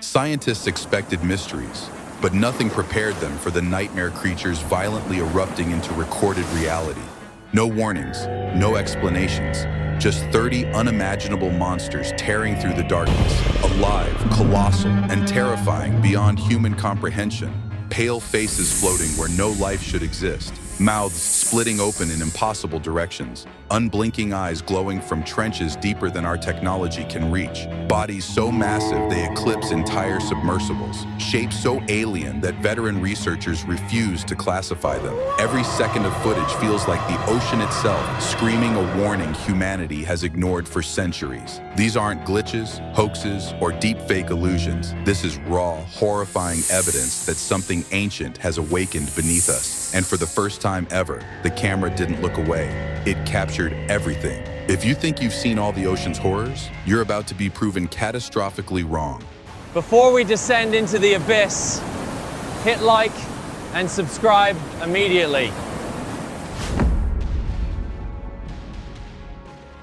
Scientists expected mysteries, but nothing prepared them for the nightmare creatures violently erupting into recorded reality. No warnings, no explanations, just 30 unimaginable monsters tearing through the darkness, alive, colossal, and terrifying beyond human comprehension. Pale faces floating where no life should exist, mouths splitting open in impossible directions, unblinking eyes glowing from trenches deeper than our technology can reach, bodies so massive they eclipse entire submersibles, shapes so alien that veteran researchers refuse to classify them. Every second of footage feels like the ocean itself screaming a warning humanity has ignored for centuries. These aren't glitches, hoaxes, or deepfake illusions. This is raw, horrifying evidence that something ancient has awakened beneath us. And for the first time ever, the camera didn't look away. It captured everything. If you think you've seen all the ocean's horrors, you're about to be proven catastrophically wrong. Before we descend into the abyss, hit like and subscribe immediately.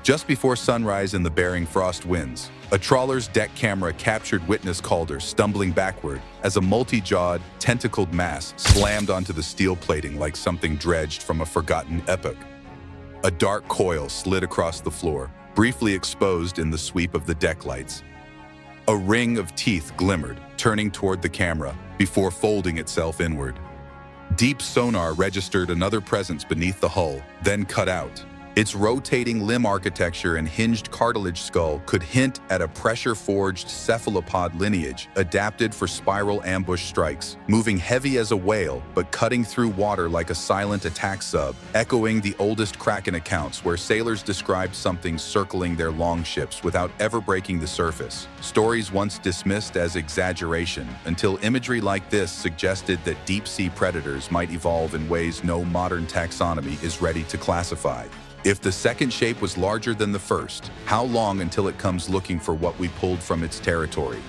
Just before sunrise in the Bering frost winds, a trawler's deck camera captured witness Calder stumbling backward as a multi-jawed, tentacled mass slammed onto the steel plating like something dredged from a forgotten epoch. A dark coil slid across the floor, briefly exposed in the sweep of the deck lights. A ring of teeth glimmered, turning toward the camera before folding itself inward. Deep sonar registered another presence beneath the hull, then cut out. Its rotating limb architecture and hinged cartilage skull could hint at a pressure-forged cephalopod lineage adapted for spiral ambush strikes, moving heavy as a whale but cutting through water like a silent attack sub, echoing the oldest Kraken accounts where sailors described something circling their longships without ever breaking the surface. Stories once dismissed as exaggeration, until imagery like this suggested that deep-sea predators might evolve in ways no modern taxonomy is ready to classify. If the second shape was larger than the first, how long until it comes looking for what we pulled from its territory?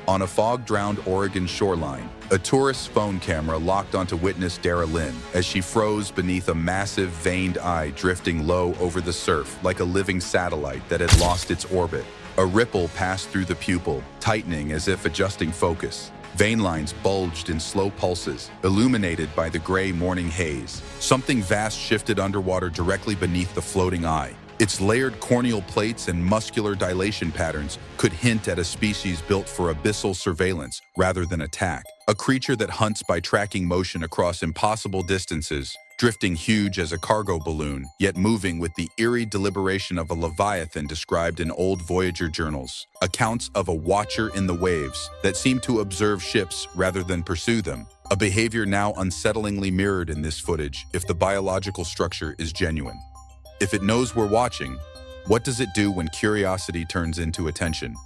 On a fog-drowned Oregon shoreline, a tourist's phone camera locked onto witness Dara Lynn as she froze beneath a massive veined eye drifting low over the surf like a living satellite that had lost its orbit. A ripple passed through the pupil, tightening as if adjusting focus. Vein lines bulged in slow pulses, illuminated by the gray morning haze. Something vast shifted underwater directly beneath the floating eye. Its layered corneal plates and muscular dilation patterns could hint at a species built for abyssal surveillance rather than attack. A creature that hunts by tracking motion across impossible distances, drifting huge as a cargo balloon, yet moving with the eerie deliberation of a leviathan described in old Voyager journals. Accounts of a watcher in the waves that seemed to observe ships rather than pursue them. A behavior now unsettlingly mirrored in this footage if the biological structure is genuine. If it knows we're watching, what does it do when curiosity turns into attention?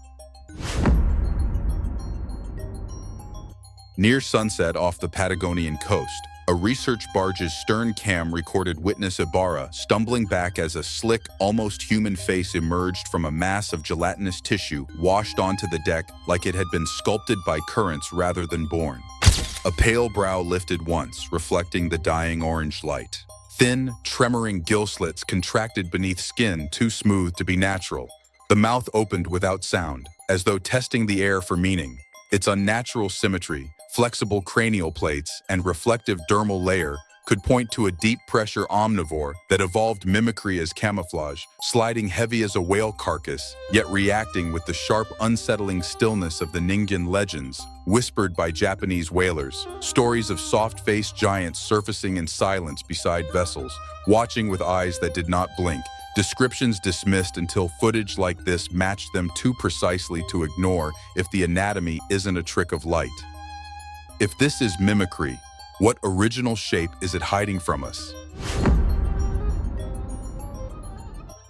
Near sunset off the Patagonian coast, a research barge's stern cam recorded witness Ibarra stumbling back as a slick, almost human face emerged from a mass of gelatinous tissue washed onto the deck like it had been sculpted by currents rather than born. A pale brow lifted once, reflecting the dying orange light. Thin, tremoring gill slits contracted beneath skin too smooth to be natural. The mouth opened without sound, as though testing the air for meaning. Its unnatural symmetry, flexible cranial plates, and reflective dermal layer could point to a deep-pressure omnivore that evolved mimicry as camouflage, sliding heavy as a whale carcass, yet reacting with the sharp, unsettling stillness of the Ningen legends, whispered by Japanese whalers, stories of soft-faced giants surfacing in silence beside vessels, watching with eyes that did not blink, descriptions dismissed until footage like this matched them too precisely to ignore if the anatomy isn't a trick of light. If this is mimicry, what original shape is it hiding from us?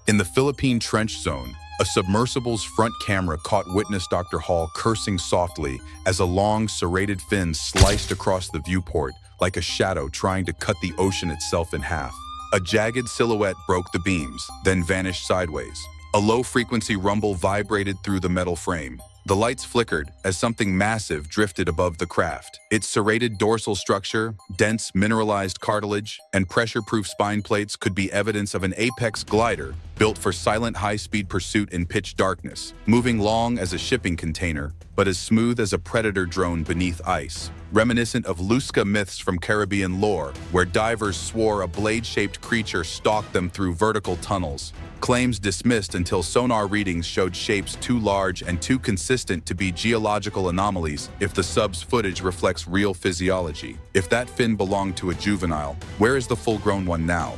In the Philippine trench zone, a submersible's front camera caught witness Dr. Hall cursing softly as a long, serrated fin sliced across the viewport like a shadow trying to cut the ocean itself in half. A jagged silhouette broke the beams, then vanished sideways. A low-frequency rumble vibrated through the metal frame. The lights flickered as something massive drifted above the craft. Its serrated dorsal structure, dense mineralized cartilage, and pressure-proof spine plates could be evidence of an apex glider built for silent high-speed pursuit in pitch darkness, moving long as a shipping container, but as smooth as a predator drone beneath ice. Reminiscent of Lusca myths from Caribbean lore, where divers swore a blade-shaped creature stalked them through vertical tunnels. Claims dismissed until sonar readings showed shapes too large and too consistent to be geological anomalies if the sub's footage reflects real physiology. If that fin belonged to a juvenile, where is the full-grown one now?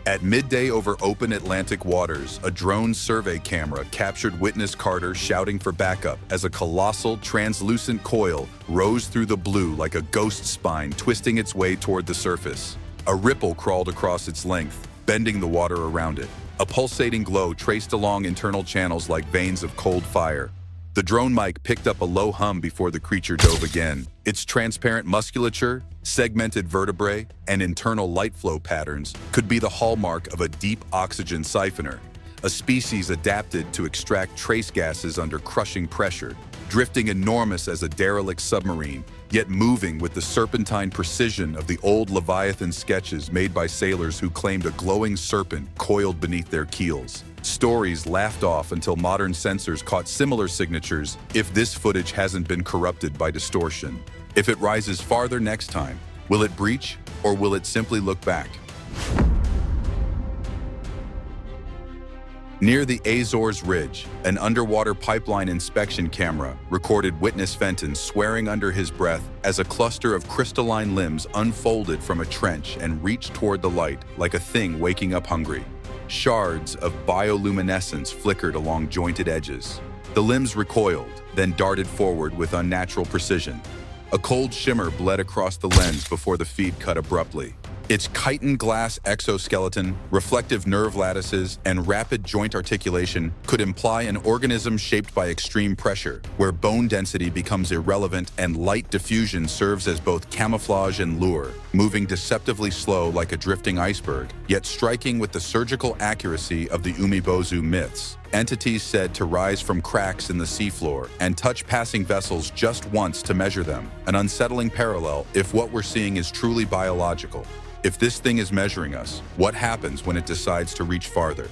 At midday over open Atlantic waters, a drone survey camera captured witness Carter shouting for backup as a colossal, translucent coil rose through the blue like a ghost spine twisting its way toward the surface. A ripple crawled across its length, bending the water around it. A pulsating glow traced along internal channels like veins of cold fire. The drone mic picked up a low hum before the creature dove again. Its transparent musculature, segmented vertebrae, and internal light flow patterns could be the hallmark of a deep oxygen siphoner, a species adapted to extract trace gases under crushing pressure, drifting enormous as a derelict submarine, yet moving with the serpentine precision of the old Leviathan sketches made by sailors who claimed a glowing serpent coiled beneath their keels. Stories laughed off until modern sensors caught similar signatures if this footage hasn't been corrupted by distortion. If it rises farther next time, will it breach or will it simply look back? Near the Azores Ridge, an underwater pipeline inspection camera recorded witness Fenton swearing under his breath as a cluster of crystalline limbs unfolded from a trench and reached toward the light like a thing waking up hungry. Shards of bioluminescence flickered along jointed edges. The limbs recoiled, then darted forward with unnatural precision. A cold shimmer bled across the lens before the feed cut abruptly. Its chitin glass exoskeleton, reflective nerve lattices, and rapid joint articulation could imply an organism shaped by extreme pressure, where bone density becomes irrelevant and light diffusion serves as both camouflage and lure, moving deceptively slow like a drifting iceberg, yet striking with the surgical accuracy of the Umibozu myths. Entities said to rise from cracks in the seafloor and touch passing vessels just once to measure them, an unsettling parallel if what we're seeing is truly biological. If this thing is measuring us, what happens when it decides to reach farther?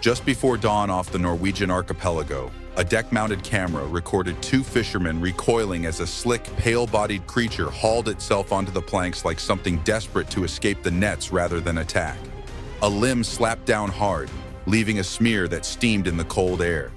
Just before dawn off the Norwegian archipelago, a deck-mounted camera recorded two fishermen recoiling as a slick, pale-bodied creature hauled itself onto the planks like something desperate to escape the nets rather than attack. A limb slapped down hard, leaving a smear that steamed in the cold air.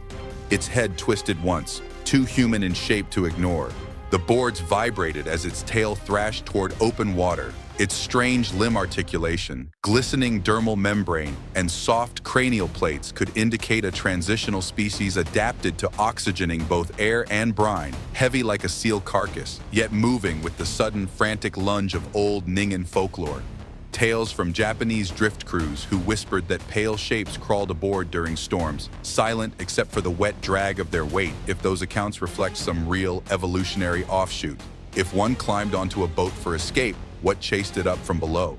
Its head twisted once, too human in shape to ignore. The boards vibrated as its tail thrashed toward open water. Its strange limb articulation, glistening dermal membrane, and soft cranial plates could indicate a transitional species adapted to oxygening both air and brine, heavy like a seal carcass, yet moving with the sudden frantic lunge of old Ningen folklore. Tales from Japanese drift crews who whispered that pale shapes crawled aboard during storms, silent except for the wet drag of their weight if those accounts reflect some real evolutionary offshoot. If one climbed onto a boat for escape, what chased it up from below?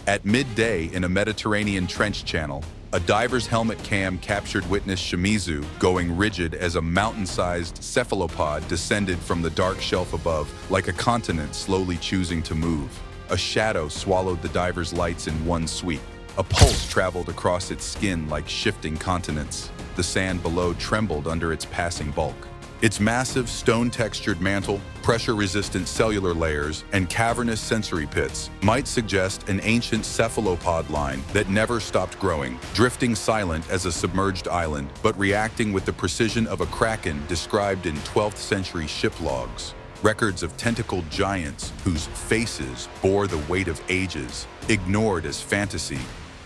At midday in a Mediterranean trench channel, a diver's helmet cam captured witness Shimizu going rigid as a mountain-sized cephalopod descended from the dark shelf above, like a continent slowly choosing to move. A shadow swallowed the diver's lights in one sweep. A pulse traveled across its skin like shifting continents. The sand below trembled under its passing bulk. Its massive, stone-textured mantle, pressure-resistant cellular layers, and cavernous sensory pits might suggest an ancient cephalopod line that never stopped growing, drifting silent as a submerged island, but reacting with the precision of a kraken described in 12th century ship logs. Records of tentacled giants whose faces bore the weight of ages, ignored as fantasy,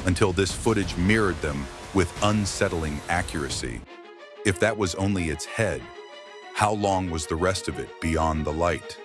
until this footage mirrored them with unsettling accuracy. If that was only its head, how long was the rest of it beyond the light?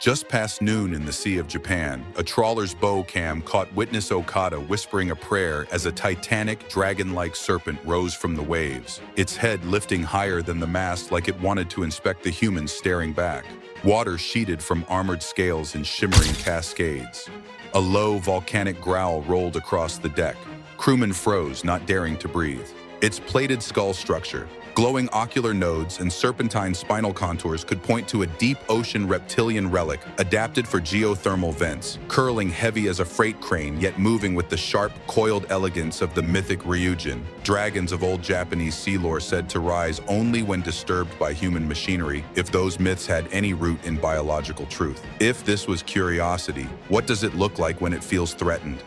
Just past noon in the Sea of Japan, a trawler's bow cam caught witness Okada whispering a prayer as a titanic, dragon-like serpent rose from the waves, its head lifting higher than the mast like it wanted to inspect the humans staring back. Water sheeted from armored scales in shimmering cascades. A low, volcanic growl rolled across the deck. Crewmen froze, not daring to breathe. Its plated skull structure, glowing ocular nodes, and serpentine spinal contours could point to a deep ocean reptilian relic adapted for geothermal vents, curling heavy as a freight crane yet moving with the sharp, coiled elegance of the mythic Ryujin, dragons of old Japanese sea lore said to rise only when disturbed by human machinery, if those myths had any root in biological truth. If this was curiosity, what does it look like when it feels threatened?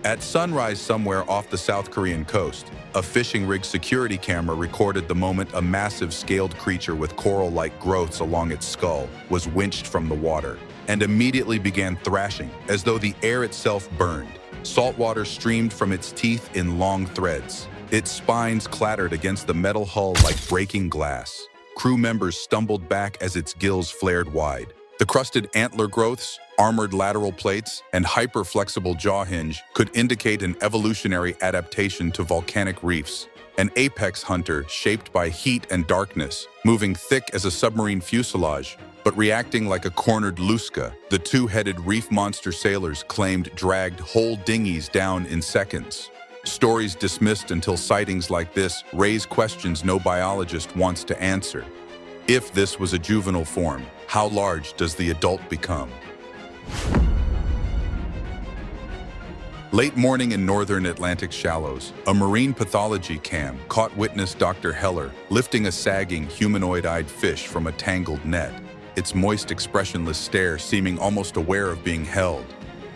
At sunrise somewhere off the South Korean coast, a fishing rig security camera recorded the moment a massive scaled creature with coral-like growths along its skull was winched from the water and immediately began thrashing as though the air itself burned. Salt water streamed from its teeth in long threads. Its spines clattered against the metal hull like breaking glass. Crew members stumbled back as its gills flared wide. The crusted antler growths, armored lateral plates, and hyper-flexible jaw hinge could indicate an evolutionary adaptation to volcanic reefs. An apex hunter shaped by heat and darkness, moving thick as a submarine fuselage, but reacting like a cornered lusca. The two-headed reef monster sailors claimed dragged whole dinghies down in seconds. Stories dismissed until sightings like this raise questions no biologist wants to answer. If this was a juvenile form, how large does the adult become? Late morning in northern Atlantic shallows, a marine pathology cam caught witness Dr. Heller lifting a sagging, humanoid-eyed fish from a tangled net, its moist, expressionless stare seeming almost aware of being held.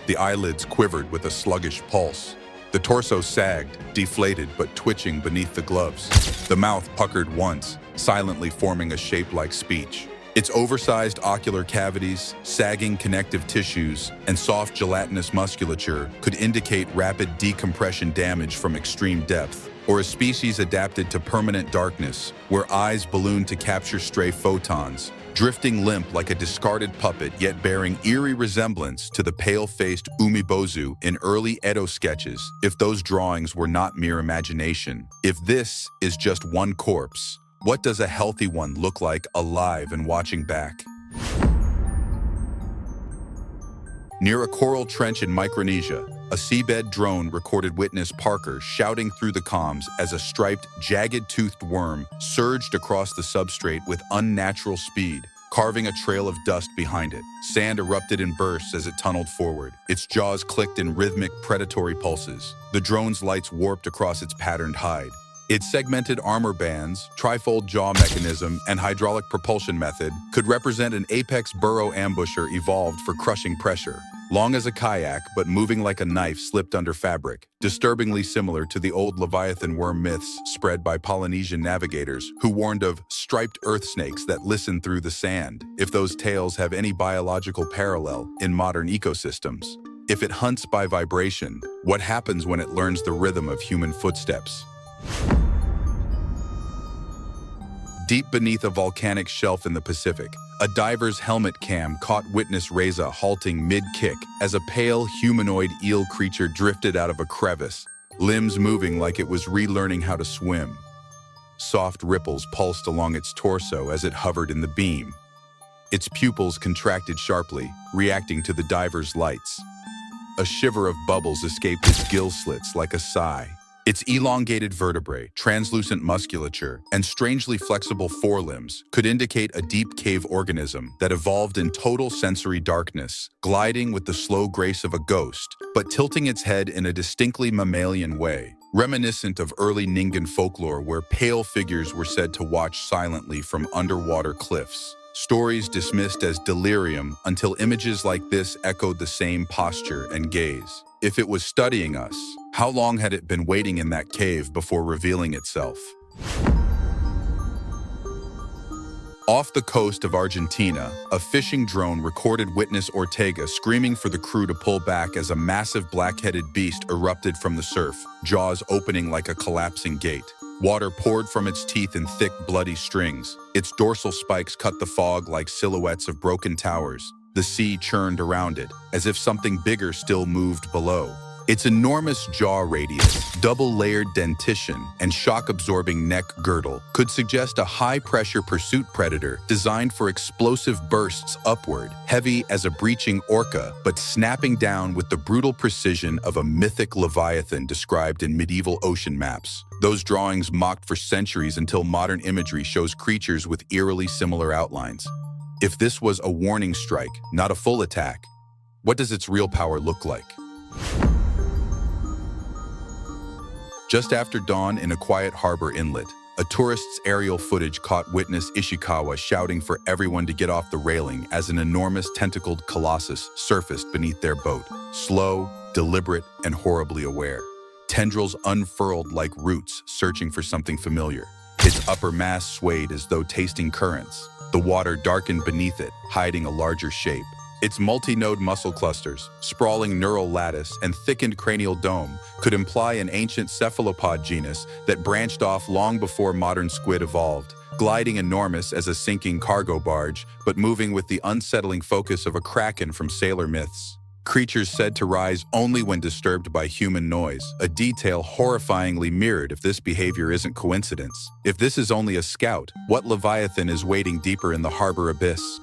The eyelids quivered with a sluggish pulse. The torso sagged, deflated but twitching beneath the gloves. The mouth puckered once, silently forming a shape like speech. Its oversized ocular cavities, sagging connective tissues, and soft gelatinous musculature could indicate rapid decompression damage from extreme depth, or a species adapted to permanent darkness, where eyes balloon to capture stray photons, drifting limp like a discarded puppet yet bearing eerie resemblance to the pale-faced umibozu in early Edo sketches, if those drawings were not mere imagination. If this is just one corpse, what does a healthy one look like alive and watching back? Near a coral trench in Micronesia, a seabed drone recorded witness Parker shouting through the comms as a striped, jagged-toothed worm surged across the substrate with unnatural speed, carving a trail of dust behind it. Sand erupted in bursts as it tunneled forward. Its jaws clicked in rhythmic, predatory pulses. The drone's lights warped across its patterned hide. Its segmented armor bands, trifold jaw mechanism, and hydraulic propulsion method could represent an apex burrow ambusher evolved for crushing pressure. Long as a kayak, but moving like a knife slipped under fabric, disturbingly similar to the old Leviathan worm myths spread by Polynesian navigators who warned of striped earth snakes that listen through the sand, if those tales have any biological parallel in modern ecosystems. If it hunts by vibration, what happens when it learns the rhythm of human footsteps? Deep beneath a volcanic shelf in the Pacific, a diver's helmet cam caught witness Reza halting mid-kick as a pale humanoid eel creature drifted out of a crevice, limbs moving like it was relearning how to swim. Soft ripples pulsed along its torso as it hovered in the beam. Its pupils contracted sharply, reacting to the diver's lights. A shiver of bubbles escaped its gill slits like a sigh. Its elongated vertebrae, translucent musculature, and strangely flexible forelimbs could indicate a deep cave organism that evolved in total sensory darkness, gliding with the slow grace of a ghost, but tilting its head in a distinctly mammalian way, reminiscent of early Ningan folklore where pale figures were said to watch silently from underwater cliffs. Stories dismissed as delirium until images like this echoed the same posture and gaze. If it was studying us, how long had it been waiting in that cave before revealing itself? Off the coast of Argentina, a fishing drone recorded witness Ortega screaming for the crew to pull back as a massive black-headed beast erupted from the surf, jaws opening like a collapsing gate. Water poured from its teeth in thick, bloody strings. Its dorsal spikes cut the fog like silhouettes of broken towers. The sea churned around it, as if something bigger still moved below. Its enormous jaw radius, double-layered dentition, and shock-absorbing neck girdle could suggest a high-pressure pursuit predator designed for explosive bursts upward, heavy as a breaching orca, but snapping down with the brutal precision of a mythic leviathan described in medieval ocean maps. Those drawings mocked for centuries until modern imagery shows creatures with eerily similar outlines. If this was a warning strike, not a full attack, what does its real power look like? Just after dawn in a quiet harbor inlet, a tourist's aerial footage caught witness Ishikawa shouting for everyone to get off the railing as an enormous tentacled colossus surfaced beneath their boat, slow, deliberate, and horribly aware. Tendrils unfurled like roots, searching for something familiar. Its upper mass swayed as though tasting currents. The water darkened beneath it, hiding a larger shape. Its multi-node muscle clusters, sprawling neural lattice, and thickened cranial dome could imply an ancient cephalopod genus that branched off long before modern squid evolved, gliding enormous as a sinking cargo barge, but moving with the unsettling focus of a kraken from sailor myths. Creatures said to rise only when disturbed by human noise, a detail horrifyingly mirrored if this behavior isn't coincidence. If this is only a scout, what leviathan is waiting deeper in the harbor abyss?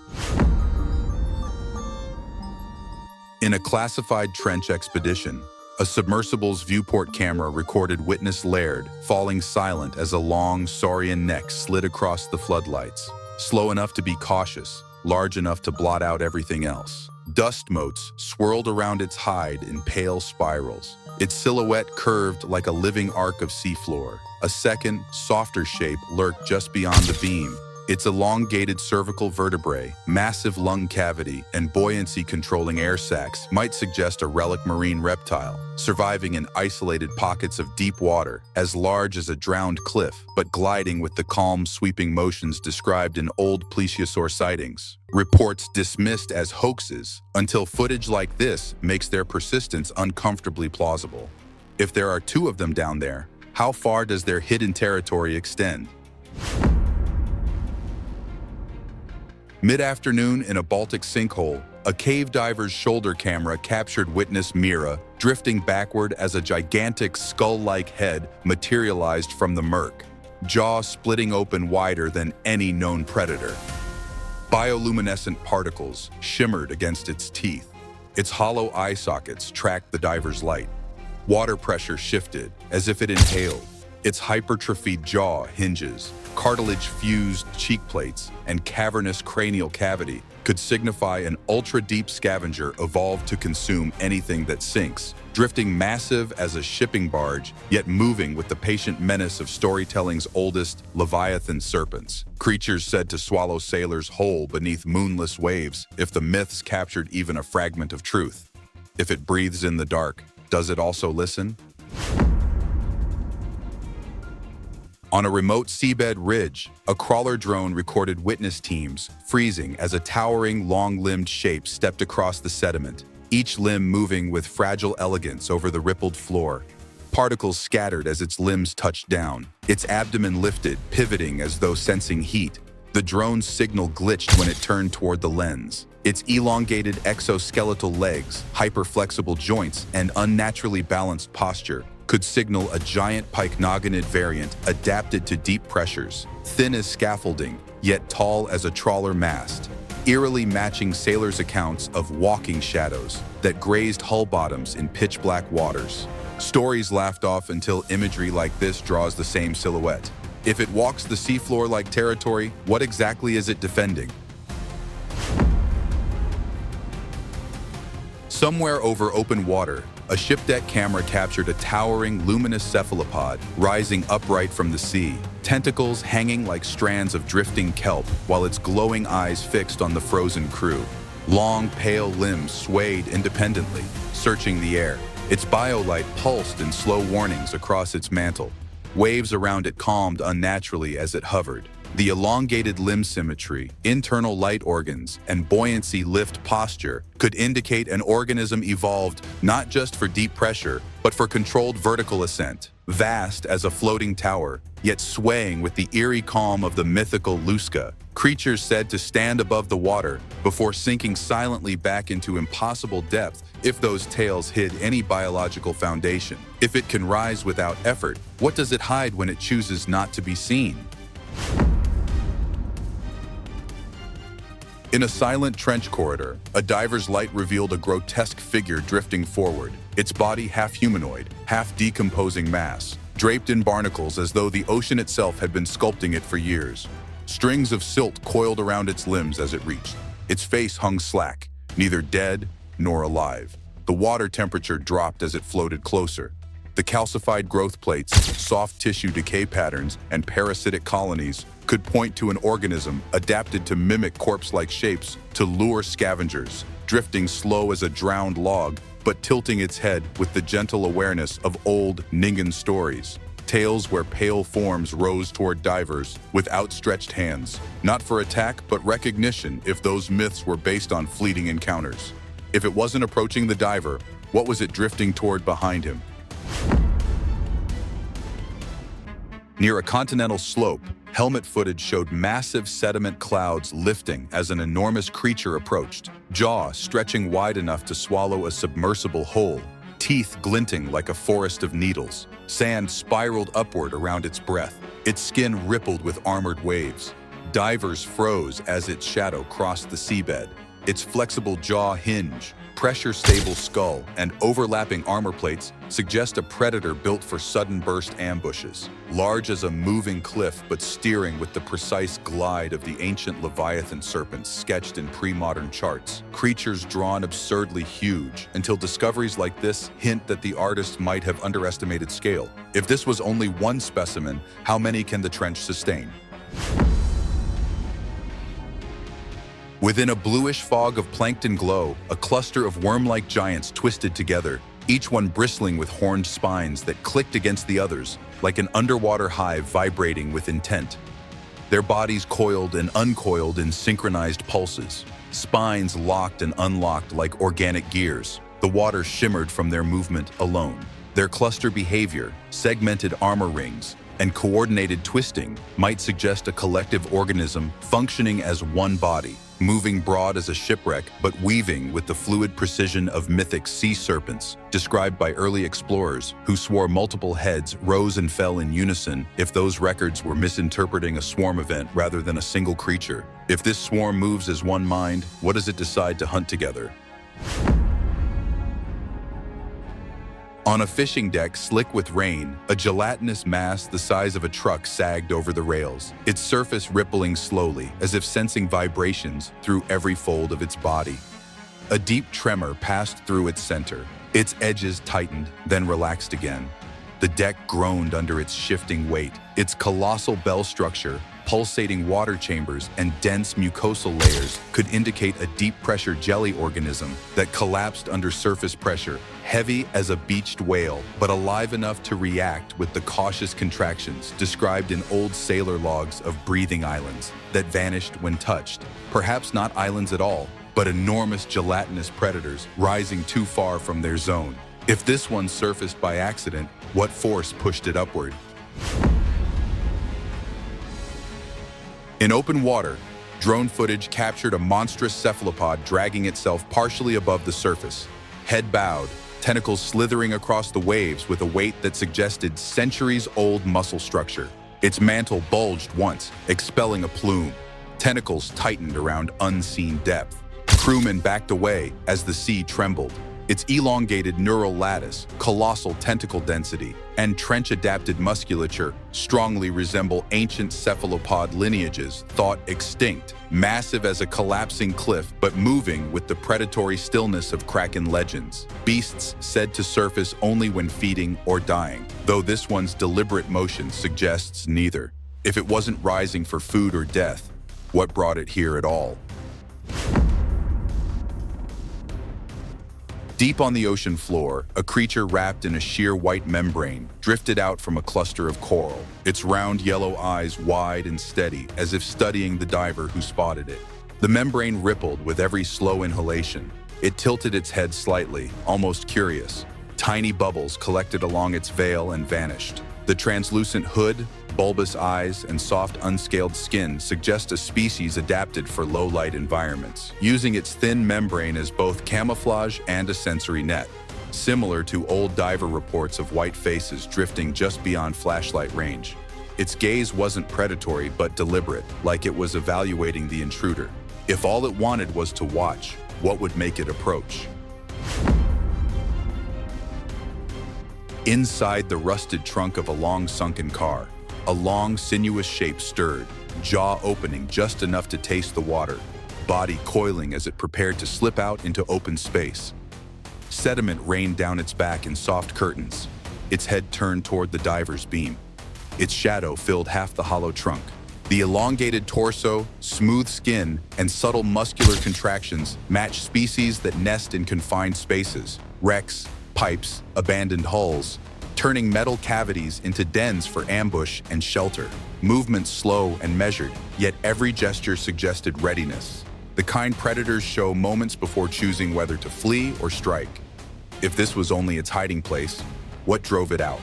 In a classified trench expedition, a submersible's viewport camera recorded witness Laird falling silent as a long, saurian neck slid across the floodlights, slow enough to be cautious, large enough to blot out everything else. Dust motes swirled around its hide in pale spirals. Its silhouette curved like a living arc of seafloor. A second, softer shape lurked just beyond the beam. Its elongated cervical vertebrae, massive lung cavity, and buoyancy-controlling air sacs might suggest a relic marine reptile, surviving in isolated pockets of deep water, as large as a drowned cliff, but gliding with the calm, sweeping motions described in old plesiosaur sightings. Reports dismissed as hoaxes, until footage like this makes their persistence uncomfortably plausible. If there are two of them down there, how far does their hidden territory extend? Mid-afternoon in a Baltic sinkhole, a cave diver's shoulder camera captured witness Mira drifting backward as a gigantic skull-like head materialized from the murk, jaw splitting open wider than any known predator. Bioluminescent particles shimmered against its teeth. Its hollow eye sockets tracked the diver's light. Water pressure shifted as if it inhaled. Its hypertrophied jaw hinges, cartilage-fused cheek plates, and cavernous cranial cavity could signify an ultra-deep scavenger evolved to consume anything that sinks, drifting massive as a shipping barge, yet moving with the patient menace of storytelling's oldest leviathan serpents. Creatures said to swallow sailors whole beneath moonless waves if the myths captured even a fragment of truth. If it breathes in the dark, does it also listen? On a remote seabed ridge, a crawler drone recorded witness teams freezing as a towering, long-limbed shape stepped across the sediment, each limb moving with fragile elegance over the rippled floor. Particles scattered as its limbs touched down, its abdomen lifted, pivoting as though sensing heat. The drone's signal glitched when it turned toward the lens. Its elongated exoskeletal legs, hyperflexible joints, and unnaturally balanced posture could signal a giant pycnogonid variant adapted to deep pressures, thin as scaffolding, yet tall as a trawler mast, eerily matching sailors' accounts of walking shadows that grazed hull bottoms in pitch-black waters. Stories laughed off until imagery like this draws the same silhouette. If it walks the seafloor like territory, what exactly is it defending? Somewhere over open water, a ship deck camera captured a towering, luminous cephalopod rising upright from the sea, tentacles hanging like strands of drifting kelp while its glowing eyes fixed on the frozen crew. Long, pale limbs swayed independently, searching the air. Its biolight pulsed in slow warnings across its mantle. Waves around it calmed unnaturally as it hovered. The elongated limb symmetry, internal light organs, and buoyancy lift posture could indicate an organism evolved not just for deep pressure, but for controlled vertical ascent. Vast as a floating tower, yet swaying with the eerie calm of the mythical Lusca, creatures said to stand above the water before sinking silently back into impossible depth if those tails hid any biological foundation. If it can rise without effort, what does it hide when it chooses not to be seen? In a silent trench corridor, a diver's light revealed a grotesque figure drifting forward, its body half humanoid, half decomposing mass, draped in barnacles as though the ocean itself had been sculpting it for years. Strings of silt coiled around its limbs as it reached. Its face hung slack, neither dead nor alive. The water temperature dropped as it floated closer. The calcified growth plates, soft tissue decay patterns, and parasitic colonies could point to an organism adapted to mimic corpse-like shapes to lure scavengers, drifting slow as a drowned log, but tilting its head with the gentle awareness of old Ningen stories. Tales where pale forms rose toward divers with outstretched hands, not for attack but recognition if those myths were based on fleeting encounters. If it wasn't approaching the diver, what was it drifting toward behind him? Near a continental slope, helmet footage showed massive sediment clouds lifting as an enormous creature approached, jaw stretching wide enough to swallow a submersible whole, teeth glinting like a forest of needles. Sand spiraled upward around its breath. Its skin rippled with armored waves. Divers froze as its shadow crossed the seabed. Its flexible jaw hinge, pressure-stable skull, and overlapping armor plates suggest a predator built for sudden burst ambushes. Large as a moving cliff but steering with the precise glide of the ancient Leviathan serpents sketched in pre-modern charts. Creatures drawn absurdly huge until discoveries like this hint that the artist might have underestimated scale. If this was only one specimen, how many can the trench sustain? Within a bluish fog of plankton glow, a cluster of worm-like giants twisted together, each one bristling with horned spines that clicked against the others, like an underwater hive vibrating with intent. Their bodies coiled and uncoiled in synchronized pulses, spines locked and unlocked like organic gears. The water shimmered from their movement alone. Their cluster behavior, segmented armor rings, and coordinated twisting might suggest a collective organism functioning as one body, moving broad as a shipwreck but weaving with the fluid precision of mythic sea serpents, described by early explorers who swore multiple heads rose and fell in unison if those records were misinterpreting a swarm event rather than a single creature. If this swarm moves as one mind, what does it decide to hunt together? On a fishing deck slick with rain, a gelatinous mass the size of a truck sagged over the rails, its surface rippling slowly, as if sensing vibrations through every fold of its body. A deep tremor passed through its center. Its edges tightened, then relaxed again. The deck groaned under its shifting weight. Its colossal bell structure, pulsating water chambers, and dense mucosal layers could indicate a deep-pressure jelly organism that collapsed under surface pressure, heavy as a beached whale, but alive enough to react with the cautious contractions described in old sailor logs of breathing islands that vanished when touched. Perhaps not islands at all, but enormous gelatinous predators rising too far from their zone. If this one surfaced by accident, what force pushed it upward? In open water, drone footage captured a monstrous cephalopod dragging itself partially above the surface. Head bowed, tentacles slithering across the waves with a weight that suggested centuries-old muscle structure. Its mantle bulged once, expelling a plume. Tentacles tightened around unseen depth. Crewmen backed away as the sea trembled. Its elongated neural lattice, colossal tentacle density, and trench-adapted musculature strongly resemble ancient cephalopod lineages thought extinct, massive as a collapsing cliff but moving with the predatory stillness of Kraken legends. Beasts said to surface only when feeding or dying, though this one's deliberate motion suggests neither. If it wasn't rising for food or death, what brought it here at all? Deep on the ocean floor, a creature wrapped in a sheer white membrane drifted out from a cluster of coral, its round yellow eyes wide and steady, as if studying the diver who spotted it. The membrane rippled with every slow inhalation. It tilted its head slightly, almost curious. Tiny bubbles collected along its veil and vanished. The translucent hood, bulbous eyes, and soft unscaled skin suggest a species adapted for low-light environments, using its thin membrane as both camouflage and a sensory net, similar to old diver reports of white faces drifting just beyond flashlight range. Its gaze wasn't predatory but deliberate, like it was evaluating the intruder. If all it wanted was to watch, what would make it approach? Inside the rusted trunk of a long-sunken car, a long, sinuous shape stirred, jaw opening just enough to taste the water, body coiling as it prepared to slip out into open space. Sediment rained down its back in soft curtains, its head turned toward the diver's beam. Its shadow filled half the hollow trunk. The elongated torso, smooth skin, and subtle muscular contractions match species that nest in confined spaces, wrecks, pipes, abandoned hulls, turning metal cavities into dens for ambush and shelter. Movements slow and measured, yet every gesture suggested readiness. The kind predators show moments before choosing whether to flee or strike. If this was only its hiding place, what drove it out?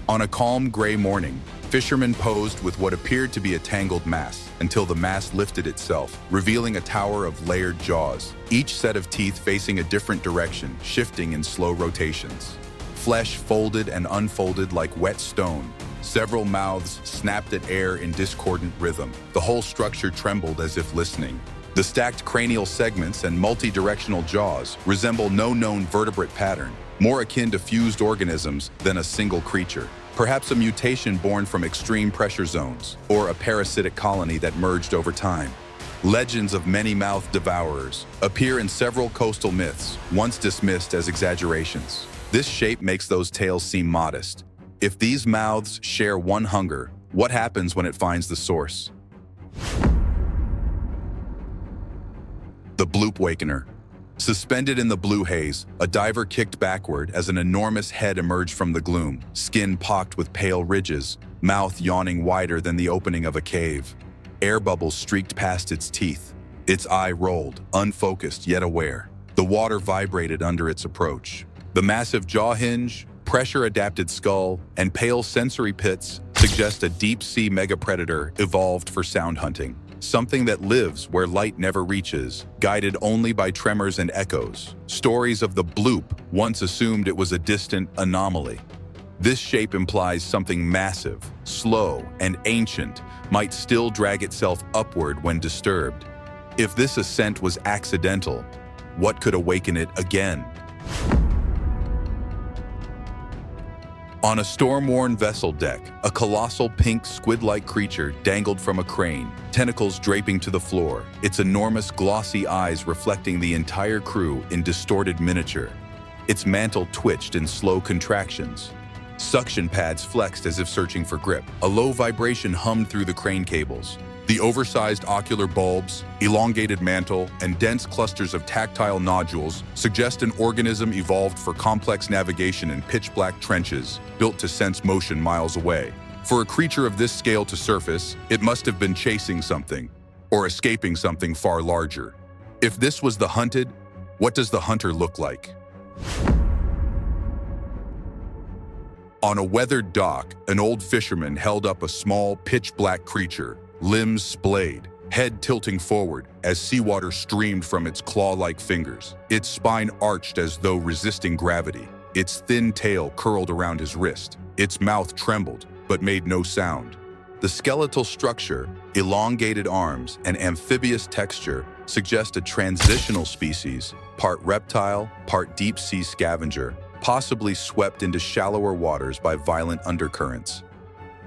On a calm gray morning, fishermen posed with what appeared to be a tangled mass until the mass lifted itself, revealing a tower of layered jaws, each set of teeth facing a different direction, shifting in slow rotations. Flesh folded and unfolded like wet stone. Several mouths snapped at air in discordant rhythm. The whole structure trembled as if listening. The stacked cranial segments and multi-directional jaws resemble no known vertebrate pattern, more akin to fused organisms than a single creature. Perhaps a mutation born from extreme pressure zones, or a parasitic colony that merged over time. Legends of many-mouthed devourers appear in several coastal myths, once dismissed as exaggerations. This shape makes those tales seem modest. If these mouths share one hunger, what happens when it finds the source? The Bloop Wakener. Suspended in the blue haze, a diver kicked backward as an enormous head emerged from the gloom, skin pocked with pale ridges, mouth yawning wider than the opening of a cave. Air bubbles streaked past its teeth. Its eye rolled, unfocused yet aware. The water vibrated under its approach. The massive jaw hinge, pressure-adapted skull, and pale sensory pits suggest a deep-sea megapredator evolved for sound hunting. Something that lives where light never reaches, guided only by tremors and echoes. Stories of the bloop once assumed it was a distant anomaly. This shape implies something massive, slow, and ancient might still drag itself upward when disturbed. If this ascent was accidental, what could awaken it again? On a storm-worn vessel deck, a colossal pink squid-like creature dangled from a crane, tentacles draping to the floor, its enormous glossy eyes reflecting the entire crew in distorted miniature. Its mantle twitched in slow contractions. Suction pads flexed as if searching for grip. A low vibration hummed through the crane cables. The oversized ocular bulbs, elongated mantle, and dense clusters of tactile nodules suggest an organism evolved for complex navigation in pitch-black trenches, built to sense motion miles away. For a creature of this scale to surface, it must have been chasing something, or escaping something far larger. If this was the hunted, what does the hunter look like? On a weathered dock, an old fisherman held up a small, pitch-black creature, limbs splayed, head tilting forward as seawater streamed from its claw-like fingers. Its spine arched as though resisting gravity. Its thin tail curled around his wrist. Its mouth trembled, but made no sound. The skeletal structure, elongated arms, and amphibious texture suggest a transitional species, part reptile, part deep-sea scavenger, possibly swept into shallower waters by violent undercurrents.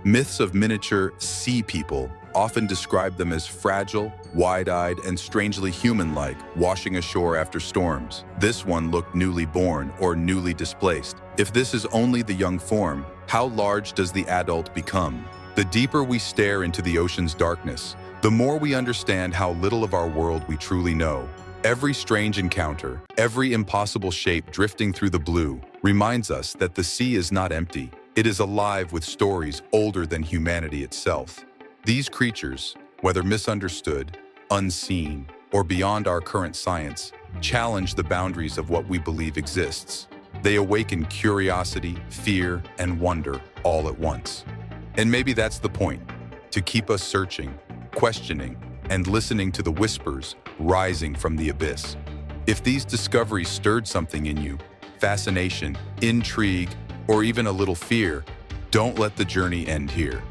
Myths of miniature sea people often describe them as fragile, wide-eyed, and strangely human-like, washing ashore after storms. This one looked newly born or newly displaced. If this is only the young form, how large does the adult become? The deeper we stare into the ocean's darkness, the more we understand how little of our world we truly know. Every strange encounter, every impossible shape drifting through the blue, reminds us that the sea is not empty. It is alive with stories older than humanity itself. These creatures, whether misunderstood, unseen, or beyond our current science, challenge the boundaries of what we believe exists. They awaken curiosity, fear, and wonder all at once. And maybe that's the point, to keep us searching, questioning, and listening to the whispers rising from the abyss. If these discoveries stirred something in you, fascination, intrigue, or even a little fear, don't let the journey end here.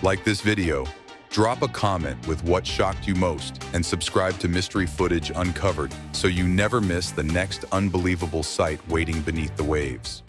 Like this video, drop a comment with what shocked you most and subscribe to Mystery Footage Uncovered so you never miss the next unbelievable sight waiting beneath the waves.